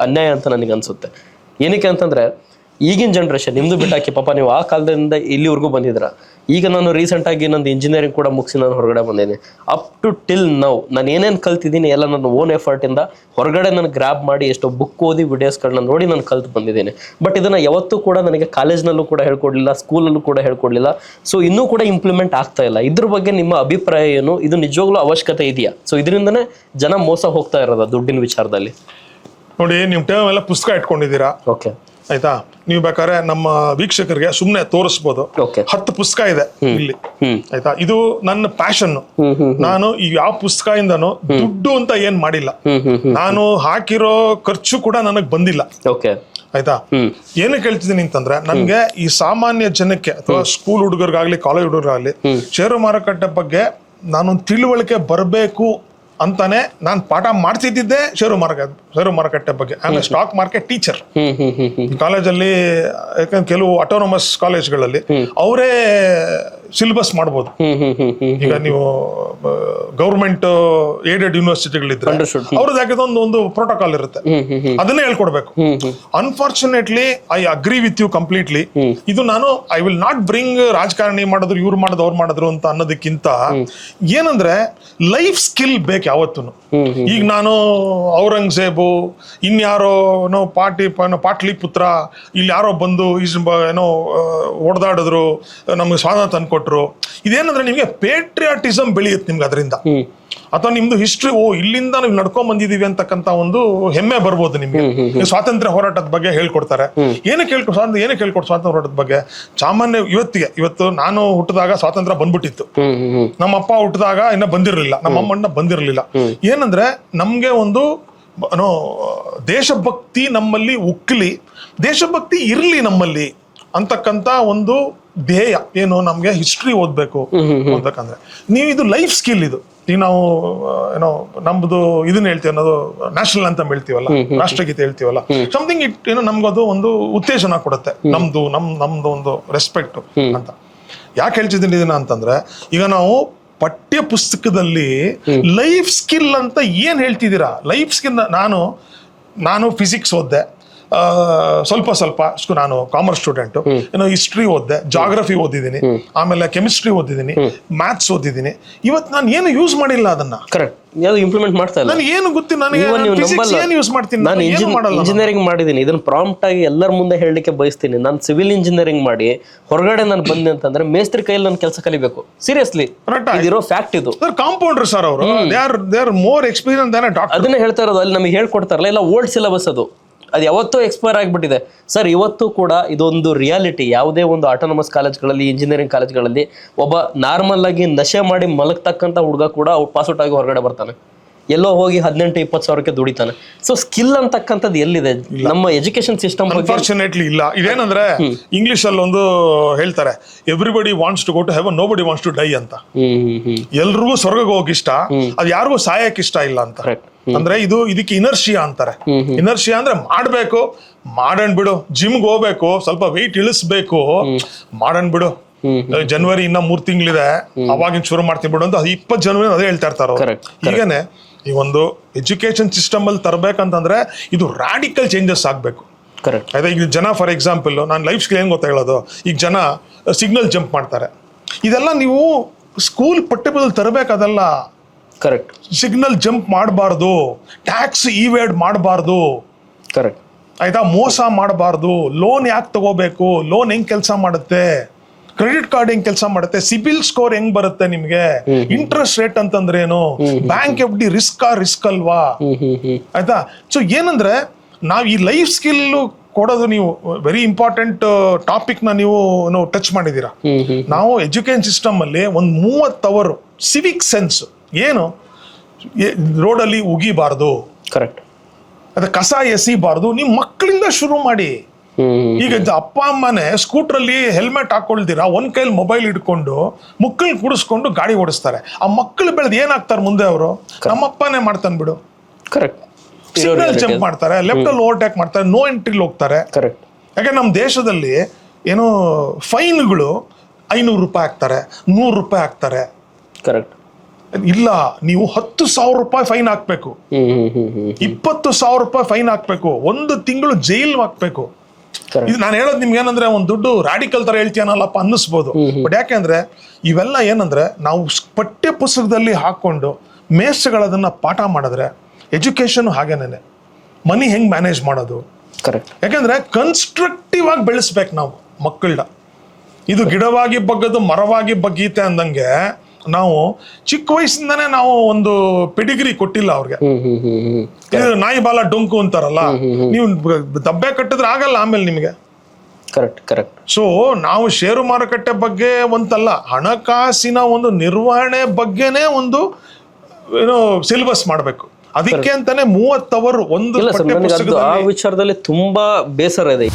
ಅನ್ಯಾಯ ಅಂತ ನನಗೆ ಅನ್ಸುತ್ತೆ. ಏನಕ್ಕೆ ಅಂತಂದ್ರೆ, ಈಗಿನ ಜನ್ರೇಷನ್ ನಿಮ್ದು ಬಿಟ್ಟಾಕಿ, ಪಾಪ ನೀವು ಆ ಕಾಲದಿಂದ ಇಲ್ಲಿವರೆಗೂ ಬಂದಿದ್ರ. ಈಗ ನಾನು ರೀಸೆಂಟಾಗಿ ನಂದು ಇಂಜಿನಿಯರಿಂಗ್ ಕೂಡ ಮುಗಿಸಿ ನಾನು ಹೊರಗಡೆ ಬಂದಿದ್ದೀನಿ. ಅಪ್ ಟು ಟಿಲ್ ನೌ ನಾನು ಏನೇನು ಕಲ್ತಿದ್ದೀನಿ ಎಲ್ಲ ನನ್ನ ಓನ್ ಎಫರ್ಟಿಂದ ಹೊರಗಡೆ ನಾನು ಗ್ರ್ಯಾಬ್ ಮಾಡಿ ಎಷ್ಟೋ ಬುಕ್ ಓದಿ ವಿಡಿಯೋಸ್ಗಳನ್ನ ನೋಡಿ ನಾನು ಕಲ್ತು ಬಂದಿದ್ದೀನಿ. ಬಟ್ ಇದನ್ನು ಯಾವತ್ತೂ ಕೂಡ ನನಗೆ ಕಾಲೇಜ್ನಲ್ಲೂ ಕೂಡ ಹೇಳ್ಕೊಡ್ಲಿಲ್ಲ, ಸ್ಕೂಲಲ್ಲೂ ಕೂಡ ಹೇಳ್ಕೊಡ್ಲಿಲ್ಲ. ಸೊ ಇನ್ನೂ ಕೂಡ ಇಂಪ್ಲಿಮೆಂಟ್ ಆಗ್ತಾ ಇಲ್ಲ. ಇದ್ರ ಬಗ್ಗೆ ನಿಮ್ಮ ಅಭಿಪ್ರಾಯ ಏನು? ಇದು ನಿಜವಾಗ್ಲೂ ಅವಶ್ಯಕತೆ ಇದೆಯಾ? ಸೊ ಇದರಿಂದನೇ ಜನ ಮೋಸ ಹೋಗ್ತಾ ಇರೋದ ದುಡ್ಡಿನ ವಿಚಾರದಲ್ಲಿ? ನೋಡಿ, ನೀವು ಟೈಮ್ ಎಲ್ಲ ಪುಸ್ತಕ ಇಟ್ಕೊಂಡಿದ್ದೀರಾ, ಓಕೆ ಆಯ್ತಾ? ನೀವು ಬೇಕಾದ್ರೆ ನಮ್ಮ ವೀಕ್ಷಕರಿಗೆ ಸುಮ್ನೆ ತೋರಿಸ್ಬೋದು. 10 ಪುಸ್ತಕ ಇದೆ ಇಲ್ಲಿ, ಆಯ್ತಾ? ಇದು ನನ್ನ ಪ್ಯಾಷನ್. ನಾನು ಈ ಯಾವ ಪುಸ್ತಕ ಇಂದನು ದುಡ್ಡು ಅಂತ ಏನ್ ಮಾಡಿಲ್ಲ. ನಾನು ಹಾಕಿರೋ ಖರ್ಚು ಕೂಡ ನನಗ್ ಬಂದಿಲ್ಲ, ಆಯ್ತಾ? ಏನಕ್ಕೆ ಹೇಳ್ತಿದ್ದೀನಿ ಅಂತಂದ್ರೆ, ನನ್ಗೆ ಈ ಸಾಮಾನ್ಯ ಜನಕ್ಕೆ ಅಥವಾ ಸ್ಕೂಲ್ ಹುಡುಗರಿಗಾಗ್ಲಿ, ಕಾಲೇಜ್ ಹುಡುಗರಿಗಾಗ್ಲಿ ಷೇರು ಮಾರುಕಟ್ಟೆ ಬಗ್ಗೆ ನಾನೊಂದು ತಿಳುವಳಿಕೆ ಬರಬೇಕು ಅಂತಾನೆ ನಾನು ಪಾಠ ಮಾಡ್ತಿದ್ದೆ ಷೇರು ಮಾರುಕಟ್ಟೆ ಬಗ್ಗೆ. ಆಮೇಲೆ ಸ್ಟಾಕ್ ಮಾರ್ಕೆಟ್ ಟೀಚರ್ ಕಾಲೇಜಲ್ಲಿ, ಯಾಕಂದ್ರೆ ಕೆಲವು ಅಟೋನಮಸ್ ಕಾಲೇಜ್ಗಳಲ್ಲಿ ಅವರೇ ಸಿಲೆಬಸ್ ಮಾಡ್ಬೋದು. ಈಗ ನೀವು ಗೌರ್ಮೆಂಟ್ ಏಡೆಡ್ ಯೂನಿವರ್ಸಿಟಿಗಳಿದ್ರೆ ಅವ್ರದ್ದು ಯಾಕಿದ್ರೆ ಒಂದು ಪ್ರೋಟೋಕಾಲ್ ಇರುತ್ತೆ, ಅದನ್ನೇ ಹೇಳ್ಕೊಡ್ಬೇಕು. Unfortunately I agree with you completely. ಇದು ನಾನು ಐ ವಿಲ್ ನಾಟ್ ಬ್ರಿಂಗ್ ರಾಜಕಾರಣಿ ಮಾಡಿದ್ರು, ಇವ್ರು ಮಾಡಿದ್ರು, ಅವ್ರು ಮಾಡಿದ್ರು ಅಂತ ಅನ್ನೋದಕ್ಕಿಂತ ಏನಂದ್ರೆ ಲೈಫ್ ಸ್ಕಿಲ್ ಬೇಕು ಯಾವತ್ತೂ. ಈಗ ನಾನು ಔರಂಗಜೇಬು, ಇನ್ಯಾರೋ ಪಾಟ್ಲಿ ಪುತ್ರ, ಇಲ್ಲಿ ಯಾರೋ ಬಂದು ಏನೋ ಹೊಡೆದಾಡಿದ್ರು, ನಮ್ಗೆ ಸ್ವಾತಂತ್ರ್ಯ ತಂದ್ಕೊಟ್ರು. ಇದೇನಂದ್ರೆ ನಿಮ್ಗೆ ಪೇಟ್ರಿಯಾಟಿಸಮ್ ಬೆಳೆಯುತ್ತೆ ನಿಮ್ಗೆ ಅದರಿಂದ, ಅಥವಾ ನಿಮ್ದು ಹಿಸ್ಟ್ರಿ, ಇಲ್ಲಿಂದ ನೀವು ನಡ್ಕೊಂಡ್ ಬಂದಿದೀವಿ ಅಂತಕ್ಕಂಥ ಒಂದು ಹೆಮ್ಮೆ ಬರ್ಬೋದು ನಿಮ್ಗೆ. ಸ್ವಾತಂತ್ರ್ಯ ಹೋರಾಟದ ಬಗ್ಗೆ ಹೇಳ್ಕೊಡ್ತಾರೆ. ಏನಕ್ಕೆ ಸ್ವಾತಂತ್ರ್ಯ ಹೋರಾಟದ ಬಗ್ಗೆ? ಸಾಮಾನ್ಯ ಇವತ್ತು ನಾನು ಹುಟ್ಟಿದಾಗ ಸ್ವಾತಂತ್ರ್ಯ ಬಂದ್ಬಿಟ್ಟಿತ್ತು, ನಮ್ಮಪ್ಪ ಹುಟ್ಟಿದಾಗ ಇನ್ನ ಬಂದಿರಲಿಲ್ಲ, ನಮ್ಮಮ್ಮಣ್ಣ ಬಂದಿರಲಿಲ್ಲ. ಏನಂದ್ರೆ ನಮ್ಗೆ ಒಂದು ದೇಶಭಕ್ತಿ ನಮ್ಮಲ್ಲಿ ಉಕ್ಲಿ, ದೇಶಭಕ್ತಿ ಇರ್ಲಿ ನಮ್ಮಲ್ಲಿ ಅಂತಕ್ಕಂಥ ಒಂದು ಧ್ಯೇಯ ಏನು, ನಮ್ಗೆ ಹಿಸ್ಟ್ರಿ ಓದ್ಬೇಕು ಓದ್ಬೇಕಂದ್ರೆ. ನೀವು ಇದು ಲೈಫ್ ಸ್ಕಿಲ್. ಇದು ಈಗ ನಾವು ನಮ್ದು ಇದನ್ನ ಹೇಳ್ತೀವಿ ಅನ್ನೋದು ನ್ಯಾಷನಲ್ ಅಂತ ಹೇಳ್ತೀವಲ್ಲ, ರಾಷ್ಟ್ರಗೀತೆ ಹೇಳ್ತೀವಲ್ಲ, ಸಮಥಿಂಗ್ ಇಟ್ ನಮ್ಗದು ಒಂದು ಉತ್ತೇಜನ ಕೊಡುತ್ತೆ, ನಮ್ದು ಒಂದು ರೆಸ್ಪೆಕ್ಟ್ ಅಂತ. ಯಾಕೆ ಹೇಳ್ತಿದ್ದೀನಿ ಇದನ್ನ ಅಂತಂದ್ರೆ, ಈಗ ನಾವು ಪಠ್ಯ ಪುಸ್ತಕದಲ್ಲಿ ಲೈಫ್ ಸ್ಕಿಲ್ ಅಂತ ಏನ್ ಹೇಳ್ತಿದ್ದೀರಾ? ಲೈಫ್ ಸ್ಕಿಲ್ ನಾನು ಫಿಸಿಕ್ಸ್ ಓದ್ದೆ, ಸ್ವಲ್ಪ ನಾನು ಕಾಮರ್ಸ್ ಸ್ಟೂಡೆಂಟ್, ಹಿಸ್ಟ್ರಿ ಓದ್ದೆ, ಜಾಗ್ರಫಿ ಓದಿದ್ದೀನಿ, ಆಮೇಲೆ ಕೆಮಿಸ್ಟ್ರಿ ಓದಿದ್ದೀನಿ, ಮ್ಯಾಥ್ಸ್ ಓದಿದ್ದೀನಿ. ಇವತ್ತು ನಾನು ಏನು ಯೂಸ್ ಮಾಡಿಲ್ಲ ಅದನ್ನ. ಕರೆಕ್ಟ್, ಯಾವುದು ಇಂಪ್ಲಿಮೆಂಟ್ ಮಾಡ್ತಾ ಇಲ್ಲ. ನನಗೆ ಏನು ಗೊತ್ತಿಲ್ಲ, ಏನು ಯೂಸ್ ಮಾಡ್ತೀನಿ ನಾನು ಇಂಜಿನಿಯರಿಂಗ್ ಮಾಡಿದ್ದೀನಿ. ಇದನ್ನ ಪ್ರಾಂಪ್ಟ್ ಆಗಿ ಎಲ್ಲರ ಮುಂದೆ ಹೇಳಲಿಕ್ಕೆ ಬಯಸ್ತೀನಿ. ನಾನು ಸಿವಿಲ್ ಇಂಜಿನಿಯರಿಂಗ್ ಮಾಡಿ ಹೊರಗಡೆ ನಾನು ಬಂದೆ ಅಂತಂದ್ರೆ ಮೇಸ್ತ್ರಿ ಕೈಯಲ್ಲಿ ನಾನು ಕೆಲಸ ಕಲಿಬೇಕು. ಸೀರಿಯಸ್ಲಿ ಇದಿರೋ ಫ್ಯಾಕ್ಟ್ ಇದು. ಕಾಂಪೌಂಡರ್ ಸರ್ ಅವರು, they are more experience than a doctor. ಅದನ್ನೇ ಹೇಳ್ತಾ ಇರೋದು. ಅಲ್ಲಿ ನಮಗೆ ಹೇಳ್ಕೊಡ್ತಾರಲ್ಲ, ಎಲ್ಲ ಓಲ್ಡ್ ಸಿಲೆಬಸ್ ಅದು ಯಾವತ್ತೂ ಎಕ್ಸ್ಪೈರ್ ಆಗಿಬಿಟ್ಟಿದೆ ಸರ್. ಇವತ್ತು ಕೂಡ ಇದೊಂದು ರಿಯಾಲಿಟಿ. ಯಾವುದೇ ಒಂದು ಆಟೋನಮಸ್ ಕಾಲೇಜ್ಗಳಲ್ಲಿ, ಇಂಜಿನಿಯರಿಂಗ್ ಕಾಲೇಜ್ಗಳಲ್ಲಿ ಒಬ್ಬ ನಾರ್ಮಲ್ ಆಗಿ ನಶೆ ಮಾಡಿ ಮಲಗ್ತಕ್ಕಂಥ ಹುಡುಗ ಕೂಡ ಪಾಸ್ಔಟ್ ಆಗಿ ಹೊರಗಡೆ ಬರ್ತಾನೆ, ಎಲ್ಲೋ ಹೋಗಿ 18-20 ಸಾವಿರಕ್ಕೆ ದುಡಿತಾನೆ. ಸೊ ಸ್ಕಿಲ್ ಅಂತಕ್ಕಂಥದ್ದು ಎಲ್ಲಿದೆ ನಮ್ಮ ಎಜುಕೇಶನ್ ಸಿಸ್ಟಮ್? ಅನ್ಫಾರ್ಚುನೇಟ್ಲಿ ಇಲ್ಲ. ಇದೇನಂದ್ರೆ ಇಂಗ್ಲಿಷ್ ಅಲ್ಲಿ ಒಂದು ಹೇಳ್ತಾರೆ, everybody wants to go to heaven, nobody wants to die ಅಂತ. ಎಲ್ರಿಗೂ ಸ್ವರ್ಗಕ್ಕೆ ಹೋಗಿ ಇಷ್ಟ, ಅದು ಯಾರಿಗೂ ಸಾಯಕ್ ಇಷ್ಟ ಇಲ್ಲ ಅಂತ. ಅಂದ್ರೆ ಇದಕ್ಕೆ ಇನರ್ಷಿಯಾ ಅಂತಾರೆ. ಇನರ್ಷಿಯಾ ಅಂದ್ರೆ ಮಾಡ್ಬೇಕು, ಮಾಡಣ್ ಬಿಡು, ಜಿಮ್ಗೆ ಹೋಗ್ಬೇಕು, ಸ್ವಲ್ಪ ವೆಯ್ಟ್ ಇಳಿಸ್ಬೇಕು, ಮಾಡಣ್ ಬಿಡು, ಜನವರಿ ಇನ್ನ 3 ತಿಂಗಳಿದೆ, ಅವಾಗಿನ ಶುರು ಮಾಡ್ತೀನಿ ಬಿಡು ಅಂತ 20 ಜನವರಿ ಅದೇ ಹೇಳ್ತಾ ಇರ್ತಾರ. ಈಗೇನೆ ಈ ಒಂದು ಎಜುಕೇಶನ್ ಸಿಸ್ಟಮ್ ಅಲ್ಲಿ ತರಬೇಕಂತಂದ್ರೆ ಇದು ರಾಡಿಕಲ್ ಚೇಂಜಸ್ ಆಗ್ಬೇಕು. ಆಯ್ತಾ? ಈಗ ಜನ ಫಾರ್ ಎಕ್ಸಾಂಪಲ್, ನಾನು ಲೈಫ್ ಸ್ಕಿಲ್ ಏನ್ ಗೊತ್ತಾ ಹೇಳೋದು, ಈಗ ಜನ ಸಿಗ್ನಲ್ ಜಂಪ್ ಮಾಡ್ತಾರೆ. ಇದೆಲ್ಲ ನೀವು ಸ್ಕೂಲ್ ಪಠ್ಯದಲ್ಲಿ ತರಬೇಕದಲ್ಲ. ಕರೆಕ್ಟ್. ಸಿಗ್ನಲ್ ಜಂಪ್ ಮಾಡಬಾರ್ದು, ಟ್ಯಾಕ್ಸ್ ಇವೇಡ್ ಮಾಡಬಾರ್ದು, ಕರೆಕ್ಟ್, ಆಯ್ತಾ? ಮೋಸ ಮಾಡಬಾರ್ದು, ಲೋನ್ ಯಾಕೆ ತಗೋಬೇಕು, ಲೋನ್ ಹೆಂಗ್ ಕೆಲಸ ಮಾಡುತ್ತೆ, ಕ್ರೆಡಿಟ್ ಕಾರ್ಡ್ ಹೆಂಗ್ ಕೆಲಸ ಮಾಡುತ್ತೆ, ಸಿಬಿಲ್ ಸ್ಕೋರ್ ಹೆಂಗ್ ಬರುತ್ತೆ ನಿಮ್ಗೆ, ಇಂಟ್ರೆಸ್ಟ್ ರೇಟ್ ಅಂತಂದ್ರೆ ಏನು, ಬ್ಯಾಂಕ್ ಎಫ್ ಡಿ ರಿಸ್ಕ್ ಅಲ್ವಾ, ಆಯ್ತಾ. ಸೊ ಏನಂದ್ರೆ ನಾವ್ ಈ ಲೈಫ್ ಸ್ಕಿಲ್ ಕೊಡೋದು, ನೀವು ವೆರಿ ಇಂಪಾರ್ಟೆಂಟ್ ಟಾಪಿಕ್ ನ ನೀವು ಟಚ್ ಮಾಡಿದೀರಾ. ನಾವು ಎಜುಕೇಶನ್ ಸಿಸ್ಟಮ್ ಅಲ್ಲಿ ಒಂದ್ 30 ಅವರ್ ಸಿವಿಕ್ ಸೆನ್ಸ್, ಏನು ರೋಡಲ್ಲಿ ಉಗಿಬಾರ್ದು, ಕರೆಕ್ಟ್, ಅದ ಕಸ ಎಸಿಬಾರ್ದು, ನಿಮ್ ಮಕ್ಕಳಿಂದ ಶುರು ಮಾಡಿ. ಈಗ ಅಪ್ಪ ಅಮ್ಮನೇ ಸ್ಕೂಟರ್ ಅಲ್ಲಿ ಹೆಲ್ಮೆಟ್ ಹಾಕೊಳ್ದಿರಾ ಒಂದ್ ಕೈಲಿ ಮೊಬೈಲ್ ಇಟ್ಕೊಂಡು ಮಕ್ಕಳು ಕುಡಿಸ್ಕೊಂಡು ಗಾಡಿ ಓಡಿಸ್ತಾರೆ. ಆ ಮಕ್ಕಳು ಬೆಳೆದು ಏನಾಗ್ತಾರೆ ಮುಂದೆ, ಅವರು ನಮ್ಮಪ್ಪನೇ ಮಾಡ್ತಾನೆ ಬಿಡು, ಕರೆಕ್ಟ್, ಸಿಗ್ನಲ್ ಜಂಪ್ ಮಾಡ್ತಾರೆ, ಲೆಫ್ಟ್ ಅಲ್ಲಿ ಓವರ್ಟೇಕ್ ಮಾಡ್ತಾರೆ, ನೋ ಎಂಟ್ರಿಲಿ ಹೋಗ್ತಾರೆ. ಕರೆಕ್ಟ್. ಯಾಕೆ ನಮ್ಮ ದೇಶದಲ್ಲಿ ಏನೋ ಫೈನ್ಗಳು 500 ರೂಪಾಯಿ ಹಾಕ್ತಾರೆ, 100 ರೂಪಾಯಿ ಹಾಕ್ತಾರೆ. ಕರೆಕ್ಟ್. ಇಲ್ಲ, ನೀವು 10,000 ರೂಪಾಯಿ ಫೈನ್ ಹಾಕ್ಬೇಕು, 20,000 ರೂಪಾಯಿ ಫೈನ್ ಹಾಕ್ಬೇಕು, 1 ತಿಂಗಳು ಜೈಲ್ ಹಾಕ್ಬೇಕು. ಇದು ನಾನು ಹೇಳೋದು ನಿಮ್ಗೆ ಏನಂದ್ರೆ ಒಂದು ದುಡ್ಡು ರಾಡಿಕಲ್ ತರ ಹೇಳ್ತೀನಲ್ಲಪ್ಪ ಅನ್ನಿಸ್ಬೋದು. ಬಟ್ ಯಾಕೆಂದ್ರೆ ಇವೆಲ್ಲ ಏನಂದ್ರೆ ನಾವು ಪಠ್ಯ ಪುಸ್ತಕದಲ್ಲಿ ಹಾಕೊಂಡು ಮೇಷ್ಟ್ರುಗಳದನ್ನ ಪಾಠ ಮಾಡಿದ್ರೆ, ಎಜುಕೇಶನ್ ಹಾಗೇನೆ, ಮನಿ ಹೆಂಗ್ ಮ್ಯಾನೇಜ್ ಮಾಡೋದು. ಕರೆಕ್ಟ್. ಯಾಕಂದ್ರೆ ಕನ್ಸ್ಟ್ರಕ್ಟಿವ್ ಆಗಿ ಬೆಳೆಸ್ಬೇಕು ನಾವು ಮಕ್ಕಳನ್ನ. ಇದು ಗಿಡವಾಗಿ ಬಗ್ಗದು ಮರವಾಗಿ ಬಗ್ಗೀತೆ ಅಂದಂಗೆ ನಾವು ಚಿಕ್ಕ ವಯಸ್ಸಿಂದಾನೇ ನಾವು ಒಂದು ಪೆಡಿಗ್ರಿ ಕೊಟ್ಟಿಲ್ಲ ಅವ್ರಿಗೆ. ನಾಯಿ ಬಾಲ ಡೊಂಕು ಅಂತಾರಲ್ಲ, ನೀವು ದಬ್ಬೆ ಕಟ್ಟಿದ್ರೆ ಆಗಲ್ಲ ಆಮೇಲೆ ನಿಮಗೆ. Correct, correct. ಸೊ ನಾವು ಷೇರು ಮಾರುಕಟ್ಟೆ ಬಗ್ಗೆ ಒಂತಲ್ಲ, ಹಣಕಾಸಿನ ಒಂದು ನಿರ್ವಹಣೆ ಬಗ್ಗೆನೇ ಒಂದು ಏನೋ ಸಿಲೆಬಸ್ ಮಾಡ್ಬೇಕು. ಅದಕ್ಕೆ ಅಂತಾನೆ 30 ಅವರ್ ಒಂದು ಆ ವಿಚಾರದಲ್ಲಿ ತುಂಬಾ ಬೇಸರ ಇದೆ.